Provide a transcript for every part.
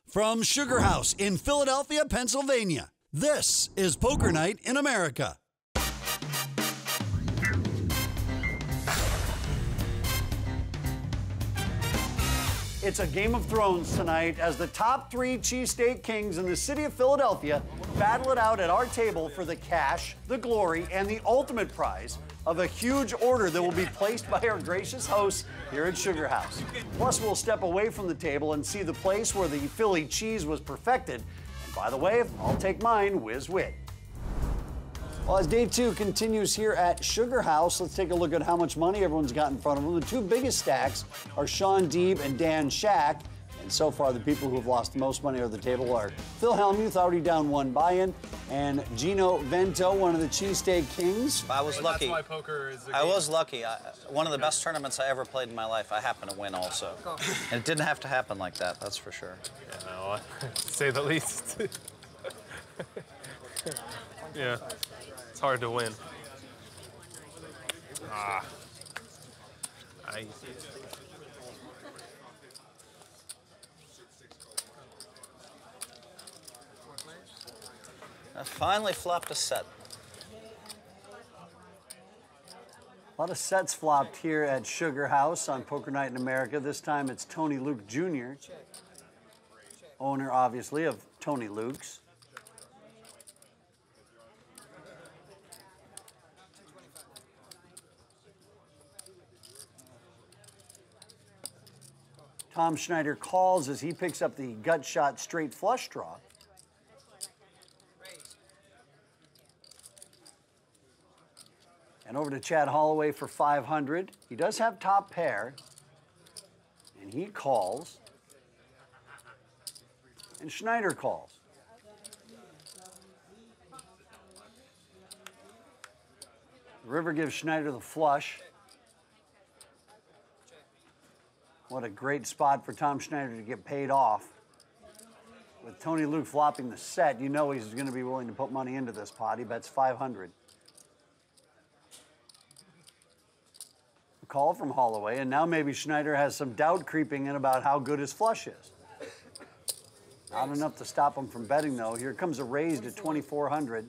From SugarHouse in Philadelphia, Pennsylvania, this is Poker Night in America. It's a Game of Thrones tonight as the top 3 cheesesteak kings in the city of Philadelphia battle it out at our table for the cash, the glory, and the ultimate prize of a huge order that will be placed by our gracious hosts here at SugarHouse. Plus, we'll step away from the table and see the place where the Philly cheese was perfected. And by the way, I'll take mine whiz wit. Well, as day 2 continues here at SugarHouse, let's take a look at how much money everyone's got in front of them. The 2 biggest stacks are Sean Deeb and Dan Shack. And so far, the people who have lost the most money at the table are Phil Hellmuth, already down 1 buy-in, and Gino Vento, one of the cheesesteak kings. I was lucky. That's why poker is I was lucky. One of the best tournaments I ever played in my life, I happened to win also. And it didn't have to happen like that, that's for sure. Yeah, no, to say the least. Yeah, it's hard to win. I finally flopped a set. A lot of sets flopped here at SugarHouse on Poker Night in America. This time it's Tony Luke Jr., owner, obviously, of Tony Luke's. Tom Schneider calls as he picks up the gut shot straight flush draw. And over to Chad Holloway for 500. He does have top pair. And he calls. And Schneider calls. The river gives Schneider the flush. What a great spot for Tom Schneider to get paid off. With Tony Luke flopping the set, you know he's going to be willing to put money into this pot. He bets 500. A call from Holloway, and now maybe Schneider has some doubt creeping in about how good his flush is. Not enough to stop him from betting, though. Here comes a raise to 2,400.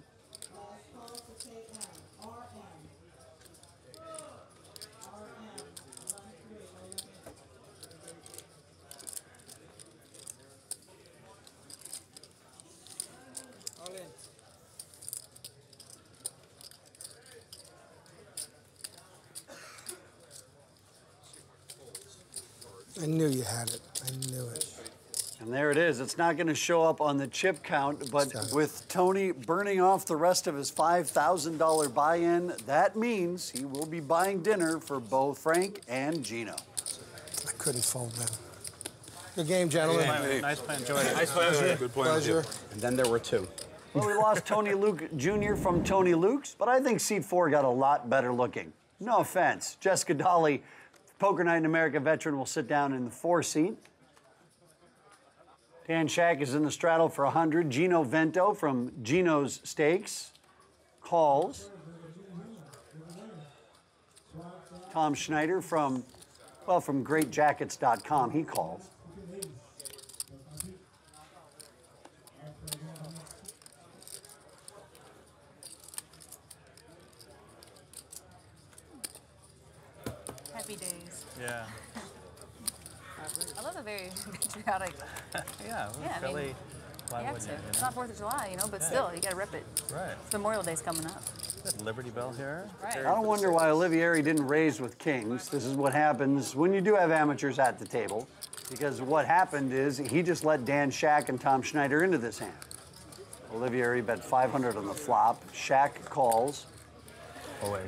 I knew you had it. I knew it. And there it is. It's not going to show up on the chip count, but with Tony burning off the rest of his $5,000 buy-in, that means he will be buying dinner for both Frank and Gino. I couldn't fold them. Good game, gentlemen. Nice play. Enjoyed it. Nice pleasure. Good play. Pleasure. And then there were 2. Well, we lost Tony Luke Jr. from Tony Luke's, but I think seat 4 got a lot better looking. No offense. Jessica Dolly, Poker Night in America veteran, will sit down in the 4 seat. Dan Shack is in the straddle for 100. Gino Vento from Gino's Steaks calls. Tom Schneider from GreatJackets.com, he calls. Happy days. Yeah. I love the very patriotic. Yeah, Yeah, I mean, why you have wouldn't to. you, It's know? not 4th of July, you know, but still, you gotta rip it. Right. Memorial Day's coming up. Good Liberty Bell here. Right. I don't wonder why Olivieri didn't raise with kings. This is what happens when you do have amateurs at the table, because what happened is he just let Dan Shack and Tom Schneider into this hand. Olivieri bet 500 on the flop. Shack calls. Oh, wait.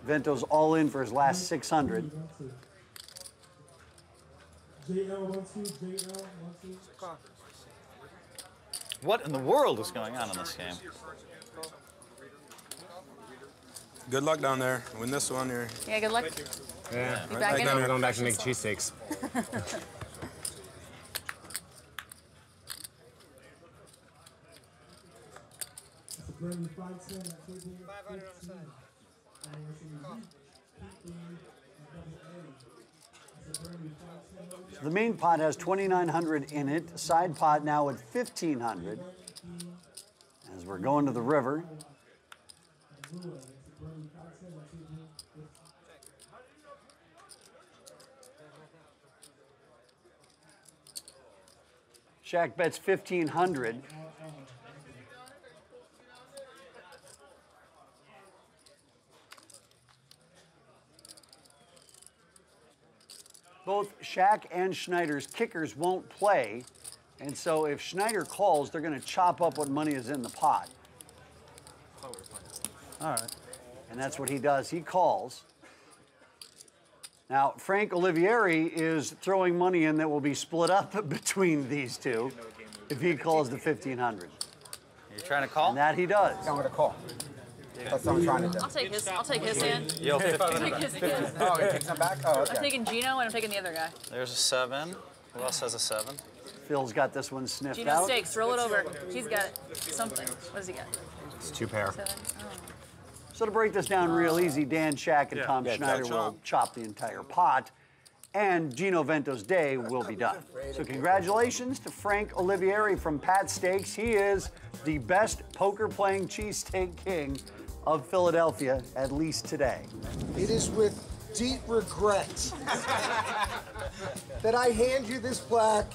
Vento's all in for his last 600. What in the world is going on in this game? Good luck down there. Win this one here. Yeah, good luck. Yeah, You I back in think it? I'm going back to make cheesesteaks. So the main pot has 2,900 in it. Side pot now at 1,500. As we're going to the river. Shaq bets 1,500. Both Shaq and Schneider's kickers won't play, and so if Schneider calls, they're going to chop up what money is in the pot. All right. And that's what he does. He calls. Now, Frank Olivieri is throwing money in that will be split up between these two if he calls the 1,500. You trying to call? And that he does. I'm going to call. That's what I'm trying to do. I'll take his hand. Yo, 15. I'll take his hand. Oh, you take some back? Oh, okay. I'm taking Gino and I'm taking the other guy. There's a 7. Who else has a 7? Phil's got this one sniffed Gino out. Steaks, roll it over. He's got it. Something. What does he got? It's 2 pair. 7. Oh. So to break this down real easy, Dan, Shaq, and Tom Schneider will chop the entire pot, and Gino Vento's day will be done. So congratulations to Frank Olivieri from Pat Steaks. He is the best poker-playing cheesesteak king of Philadelphia, at least today. It is with deep regret that I hand you this plaque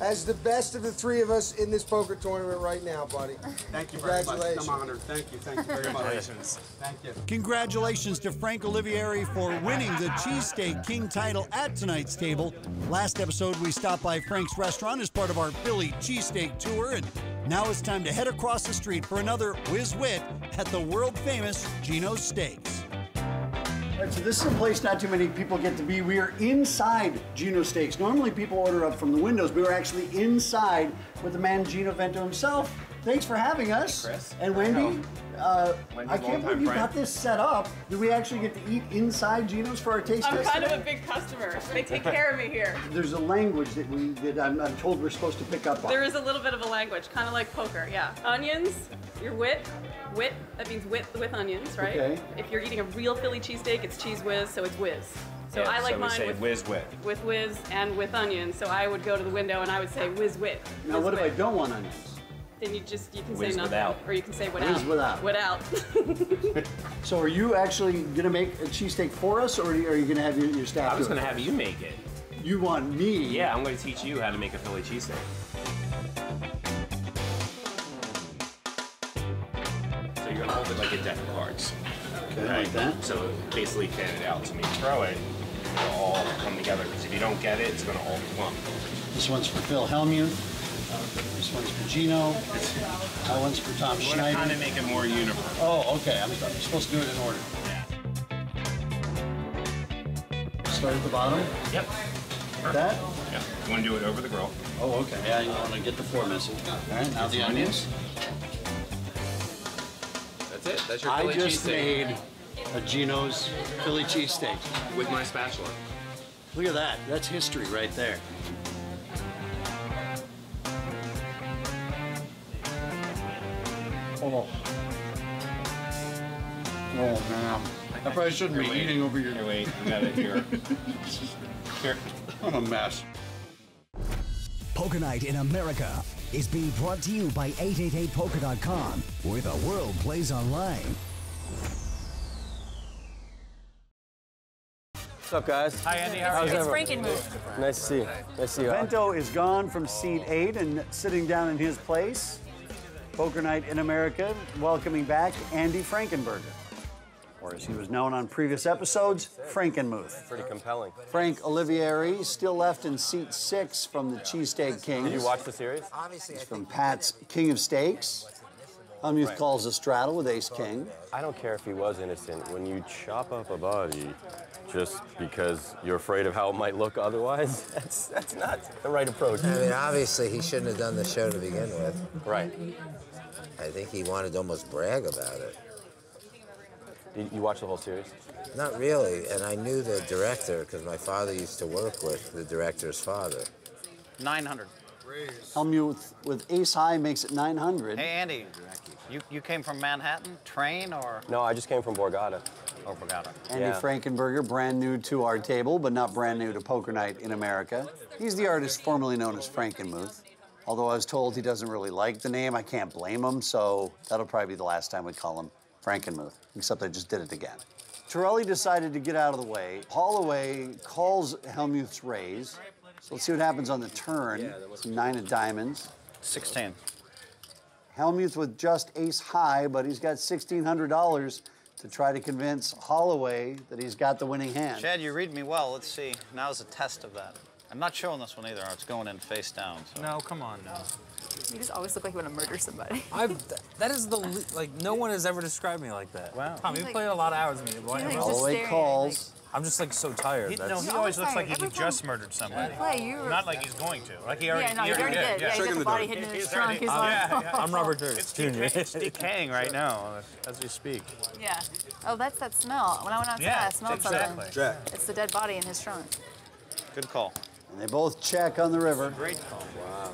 as the best of the three of us in this poker tournament right now, buddy. Thank you very much. Congratulations. I'm honored. Thank you very much. Thank you. Congratulations to Frank Olivieri for winning the Cheesesteak King title at tonight's table. Last episode, we stopped by Frank's restaurant as part of our Philly Cheesesteak tour, and now it's time to head across the street for another whiz wit at the world-famous Gino's Steaks. All right, so this is a place not too many people get to be. We are inside Gino's Steaks. Normally people order up from the windows, but we're actually inside with the man Gino Vento himself. Thanks for having us. Chris. And Wendy. I can't believe you got this set up. Do we actually get to eat inside Gino's for our taste test? I'm kind of a big customer. They take care of me here. There's a language that I'm told we're supposed to pick up on. There is a little bit of a language, kind of like poker, yeah. Onions, your wit, that means wit with onions, right? Okay. If you're eating a real Philly cheesesteak, it's cheese whiz, so it's whiz. So Yeah, I like so we mine say whiz wit. with whiz and with onions. So I would go to the window and I would say whiz wit. Now, what if I don't want onions? Then you can say Whiz nothing. without. Or you can say Whiz without. without. Without. So are you actually gonna make a cheesesteak for us, or are you gonna have your staff I was do it? going to have you make it. You want me? Yeah, I'm going to teach you how to make a Philly cheesesteak. So you're going to hold it like a deck of cards. Okay, like that. So basically fan it out. So when you throw it, it'll all come together. Because if you don't get it, it's going to all clump. This one's for Phil Hellmuth. This one's for Gino. That one's for Tom You want to Schneider. kind of make it more uniform. Oh, okay. I'm supposed to do it in order. Start at the bottom. Yep. Like that. Yeah. You want to do it over the grill. Oh, okay. Yeah, you want to get the four missing. All right, now the onions. That's it. That's your I Philly just cheesesteak. made a Gino's Philly cheesesteak. With my spatula. Look at that. That's history right there. Oh. Oh, man. I probably shouldn't be eating over your... Here, wait. You got it here. Here. I'm a mess. Poker Night in America is being brought to you by 888poker.com, where the world plays online. What's up, guys? Hi, Andy. It's Frankenmuth. Nice to see you. Nice to see you. Vento is gone from seat 8 and sitting down in his place. Poker Night in America, welcoming back Andy Frankenberger, or as he was known on previous episodes, Frankenmuth. Pretty compelling. Frank Olivieri still left in seat 6 from the Cheesesteak Kings. Did you watch the series? He's from Pat's King of Steaks. Hellmuth calls a straddle with Ace King. I don't care if he was innocent. When you chop up a body just because you're afraid of how it might look otherwise, that's not the right approach. I mean, obviously, he shouldn't have done the show to begin with. Right. I think he wanted to almost brag about it. Did you watch the whole series? Not really, and I knew the director because my father used to work with the director's father. 900. Hellmuth with Ace High makes it 900. Hey, Andy, you came from Manhattan? Train or? No, I just came from Borgata. over-got her. Andy Frankenberger, brand new to our table, but not brand new to Poker Night in America. He's the artist formerly known as Frankenmuth. Although I was told he doesn't really like the name, I can't blame him, so that'll probably be the last time we call him Frankenmuth, except I just did it again. Torelli decided to get out of the way. Holloway calls Helmuth's raise. So let's see what happens on the turn. 9 of diamonds. 16. Helmuth with just ace high, but he's got $1,600 to try to convince Holloway that he's got the winning hand. Chad, you read me well. Let's see. Now's a test of that. I'm not showing this one either. It's going in face down. So. No, come on now. You just always look like you want to murder somebody. That is the, like, no one has ever described me like that. Wow. Tom, you've played a lot of hours with me. Holloway calls. I'm just, like, so tired. No, he always looks like he just murdered somebody. Not like he's going to. Like he already, he already did. Yeah, he's got the body hidden in his trunk. He's like, I'm Robert Durst, Jr. It's decaying right now as we speak. Yeah. Oh, that's that smell. When I went outside, I smelled something. Jack. It's the dead body in his trunk. Good call. And they both check on the river. Great call. Wow.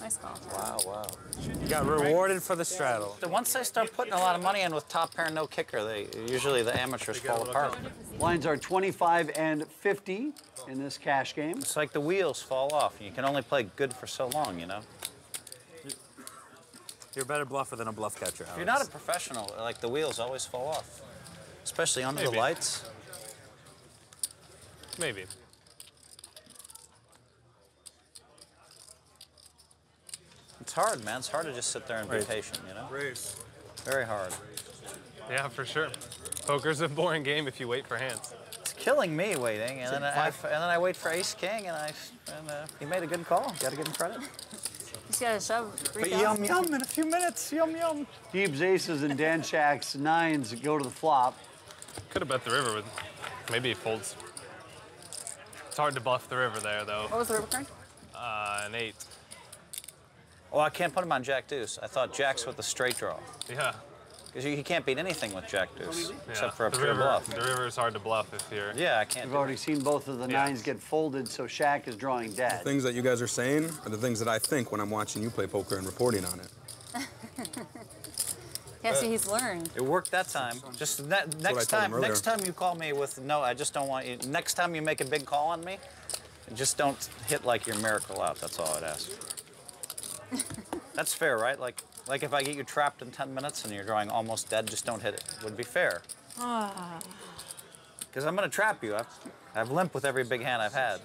Nice call. Wow. You got rewarded for the straddle. Once they start putting a lot of money in with top pair and no kicker, usually the amateurs fall apart. Lines are 25 and 50 in this cash game. It's like the wheels fall off. You can only play good for so long, you know? You're a better bluffer than a bluff catcher, Alex. If you're not a professional, like the wheels always fall off, especially under the lights. Maybe. It's hard, man. It's hard to just sit there and be patient, you know? Very hard. Yeah, for sure. Poker's a boring game if you wait for hands. It's killing me waiting, and then I wait for Ace King, and he made a good call. Got to give him credit. He's got a shove. But yum in a few minutes. Yum. Deeb's aces and Dan Shack's nines go to the flop. Could have bet the river with. Maybe he folds. It's hard to bluff the river there, though. What was the river card? An 8. Oh, I can't put him on Jack Deuce. I thought Jack's with the straight draw. Yeah. Because he can't beat anything with Jack Deuce, except for a the pure river, bluff. The river is hard to bluff if you're... Yeah, I can't. We've already seen both of the nines get folded, so Shack is drawing dead. The things that you guys are saying are the things that I think when I'm watching you play poker and reporting on it. Yeah, see, he's learned. It worked that time. Just next time you call me with no, I just don't want you. Next time you make a big call on me, just don't hit like your miracle out. That's all I'd ask. That's fair, right? Like if I get you trapped in 10 minutes and you're drawing almost dead, just don't hit it. Would be fair. Because I'm gonna trap you. I've limp with every big hand I've had.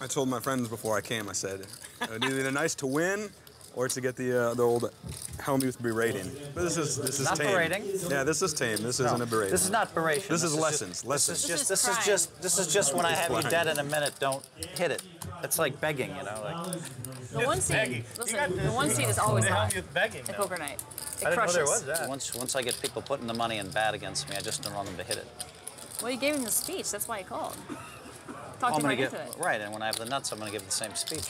I told my friends before I came, I said, it'd either nice to win or to get the old Helmuth berating. But this is not tame. berating. Yeah, this is tame. This isn't a berating. This is not beration. This is lessons. This is just when I have you dead in a minute, don't hit it. It's like begging, you know. Like the one seed. Listen, the one seed is always high in poker night. It crushes. Once I get people putting the money in bad against me, I just don't want them to hit it. Well, you gave him the speech. That's why he called. Talked him right into it. Right, and when I have the nuts, I'm going to give the same speech.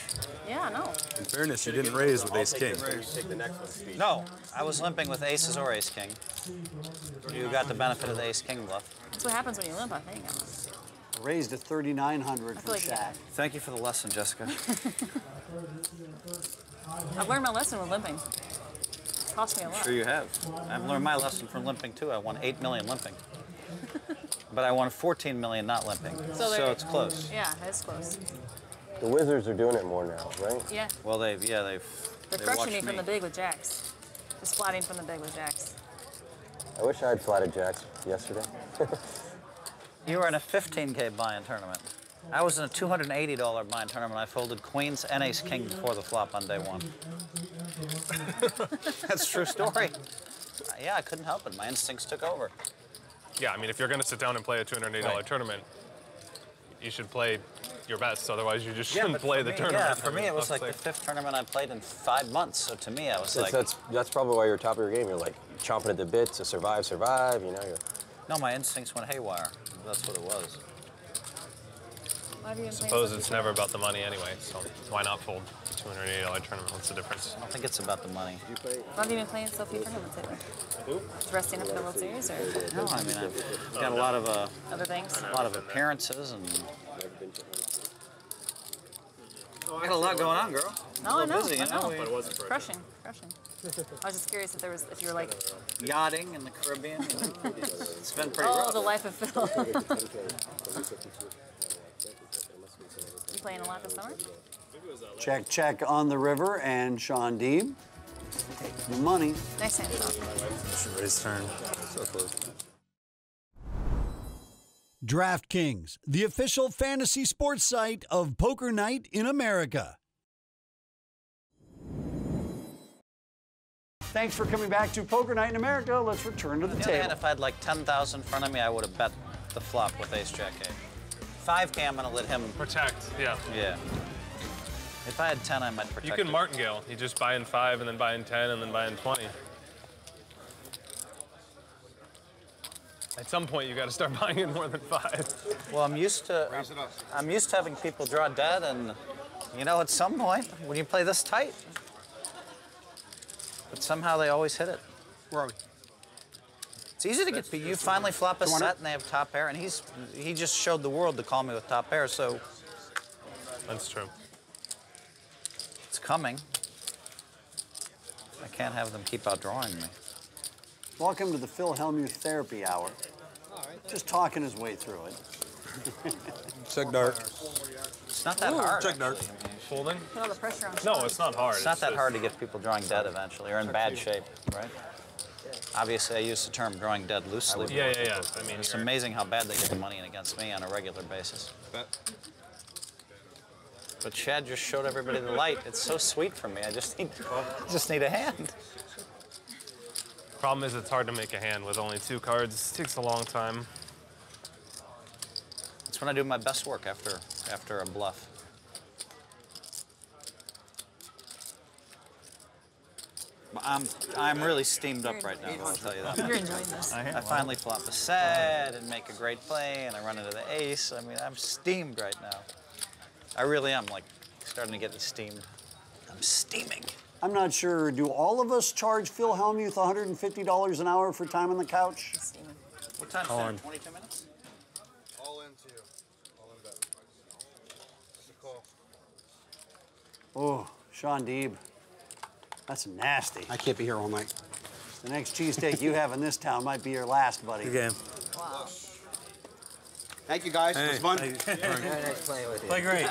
Yeah, no. In fairness, you didn't raise with Ace King. Take the next one, speech. No, I was limping with aces or Ace King. You got the benefit of the Ace King bluff. That's what happens when you limp, I think. Raised to 3,900 for Shaq. Thank you for the lesson, Jessica. I've learned my lesson with limping. Cost me a lot. Sure you have. I've learned my lesson from limping, too. I won 8 million limping. But I won 14 million not limping, so it's close. Yeah, it's close. The Wizards are doing it more now, right? Yeah. Well, they're crushing me from the big with jacks. Just flatting from the big with jacks. I wish I had flatted jacks yesterday. You were in a 15K buy-in tournament. I was in a $280 buy-in tournament. I folded queens and ace king before the flop on day one. That's a true story. Yeah, I couldn't help it. My instincts took over. Yeah, I mean, if you're going to sit down and play a $280 tournament, you should play your best. Otherwise, you just shouldn't play the tournament. Yeah, for me, it was like the 5th tournament I played in 5 months. So to me, I was like... That's probably why you're top of your game. You're like chomping at the bit to survive, you know? No, my instincts went haywire. That's what it was. I suppose it's never about the money anyway, so why not fold a $280 tournament? What's the difference? I don't think it's about the money. Why have you been playing so few tournaments lately? Just resting up in the World Series, or? No, I mean, I've got a lot of... other things? A lot of appearances and... I got a lot going on, girl. No, I know. Busy, you know? Crushing. I was just curious if you were like yachting in the Caribbean. It's been pretty oh, rough. the life of Phil. You playing a lot this summer? Check, check on the river, and Sean Deeb. The money. Nice hand, Sean. His turn. So close. DraftKings, the official fantasy sports site of Poker Night in America. Thanks for coming back to Poker Night in America. Let's return to the table. And if I had like 10,000 in front of me, I would have bet the flop with Ace Jack 8. 5K, I'm gonna let him protect. Yeah. Yeah. If I had 10, I might protect. You can martingale. You just buy in 5 and then buy in 10 and then buy in 20. At some point, you got to start buying in more than 5. Well, I'm used to having people draw dead, and you know, at some point, when you play this tight, but somehow they always hit it. Where are we? It's easy to get. You finally flop a set, and they have top pair, and he just showed the world to call me with top pair. So that's true. It's coming. I can't have them keep outdrawing me. Welcome to the Phil Hellmuth Therapy Hour. Just talking his way through it. Check dark. It's not that hard. Check dark. Folding? Put all the pressure on. No, it's not hard. It's not that hard to get people drawing dead eventually, or in bad shape, right? Obviously, I use the term drawing dead loosely. Yeah. I mean, it's amazing how bad they get the money in against me on a regular basis. But Chad just showed everybody the light. It's so sweet for me. I just need a hand. Problem is, it's hard to make a hand with only 2 cards. It takes a long time. It's when I do my best work after a bluff. I'm really steamed up right now, I'll tell you that. You're enjoying this. I finally flop a set and make a great play, and I run into the ace. I mean, I'm steamed right now. I really am, like, starting to get steamed. I'm steaming. I'm not sure, do all of us charge Phil Hellmuth $150 an hour for time on the couch? What time's that? 22 minutes? All in to you. All in bet. Just a call. Oh, Sean Deeb. That's nasty. I can't be here all night. The next cheesesteak you have in this town might be your last, buddy. Good game. Wow. Thank you, guys. It was fun. Very nice playing with you. Play great.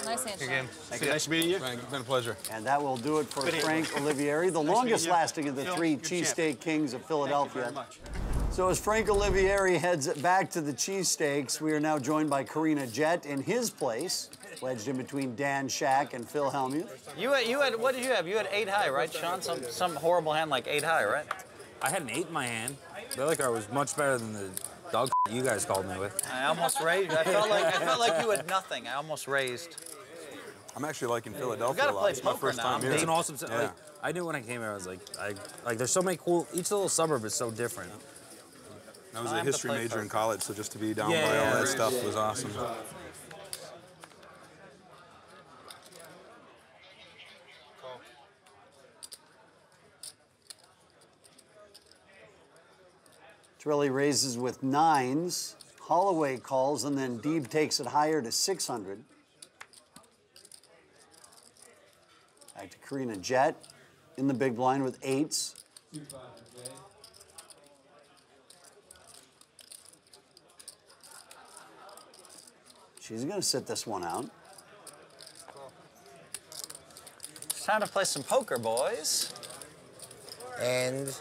Nice hand, Good game. Thank you. Nice meeting you. Frank, it's been a pleasure. And that will do it for Frank Olivieri, the longest lasting of the 3 cheesesteak kings of Philadelphia. So as Frank Olivieri heads back to the cheesesteaks, we are now joined by Karina Jett in his place, wedged in between Dan Shack and Phil Hellmuth. You had what did you have? You had 8 high, right, Sean? Some horrible hand like 8 high, right? I had an 8 in my hand. The other card was much better than the dog you guys called me with. I almost raised. I felt like you had nothing. I almost raised. I'm actually liking Philadelphia gotta a lot. play It's my poker first now. time here. It's an awesome. Yeah. Like, I knew when I came here, I was like, there's so many cool. Each little suburb is so different. I was a history major in college, so just to be down by all Yeah. that stuff was awesome. Torelli raises with 9s. Holloway calls, and then Deeb takes it higher to 600. Back to Karina Jett in the big blind with 8s. She's going to sit this one out. It's time to play some poker, boys. And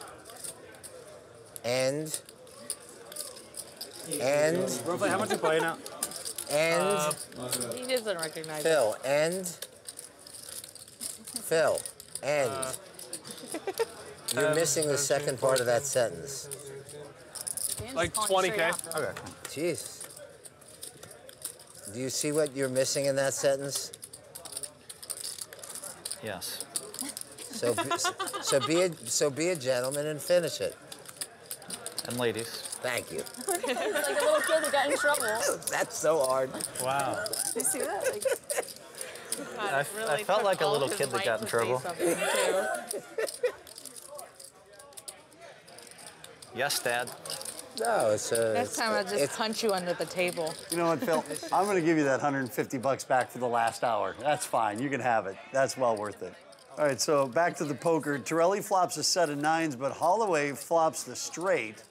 Roughly, how much you playing now? and He doesn't recognize Phil and you're missing the second part of that sentence. Like 20K. Okay. Jeez. Do you see what you're missing in that sentence? Yes. So be a gentleman and finish it. And ladies. Thank you. It's like a little kid that got in trouble. That's so hard. Wow. You see that? Like, I felt like a little kid that got in trouble. Yes, Dad. No, it's a. Next time I'll just punch you under the table. You know what, Phil? I'm going to give you that $150 back for the last hour. That's fine. You can have it. That's well worth it. All right, so back to the poker. Torelli flops a set of 9s, but Holloway flops the straight.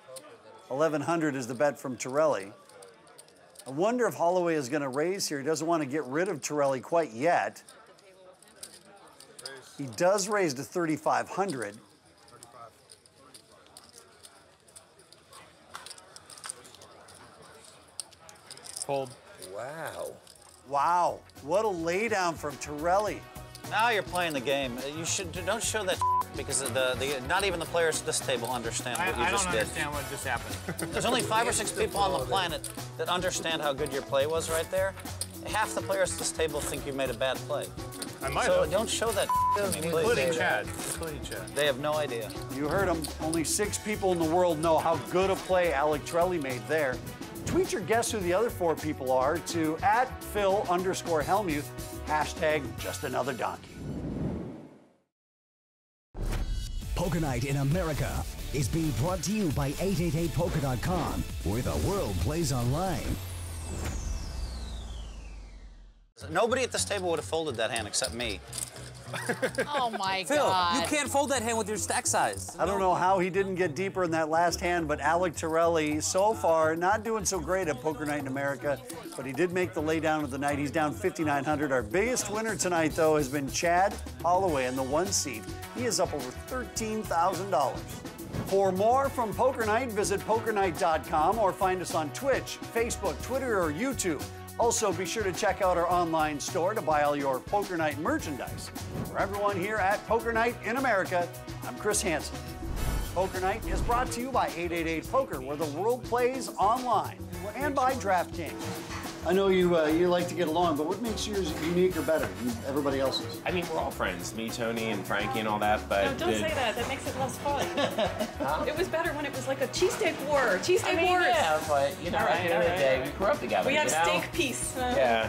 1,100 is the bet from Torelli. I wonder if Holloway is going to raise here. He doesn't want to get rid of Torelli quite yet. He does raise to 3,500. Fold. Wow. Wow, what a laydown from Torelli. Now you're playing the game. You don't show that because not even the players at this table understand what you just did. I don't understand what just happened. There's only 5 or 6 people on the planet that understand how good your play was right there. Half the players at this table think you made a bad play. I might So have. don't show that. Including Chad. Including Chad. They have no idea. You heard him. Only 6 people in the world know how good a play Alec Torelli made there. Tweet your guess who the other 4 people are to @Phil_Hellmuth, #JustAnotherDonkey. Poker Night in America is being brought to you by 888poker.com, where the world plays online. Nobody at this table would have folded that hand except me. Oh my Phil, God. you can't fold that hand with your stack size. I don't know how he didn't get deeper in that last hand, but Alec Torelli, so far, not doing so great at Poker Night in America, but he did make the laydown of the night. He's down 5,900. Our biggest winner tonight, though, has been Chad Holloway in the 1 seat. He is up over $13,000. For more from Poker Night, visit pokernight.com or find us on Twitch, Facebook, Twitter, or YouTube. Also, be sure to check out our online store to buy all your Poker Night merchandise. For everyone here at Poker Night in America, I'm Chris Hansen. Poker Night is brought to you by 888 Poker, where the world plays online, and by DraftKings. I know you like to get along, but what makes yours unique or better than everybody else's? I mean, we're all friends, me, Tony, and Frankie, and all that. But No, don't say that. That makes it less fun. It was better when it was like a cheesesteak war. Cheesesteak wars. Yeah, but you know, at the end of the day, we grew up together. We have you know? steak peace. Yeah.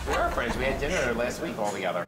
We were friends. We had dinner last week all together.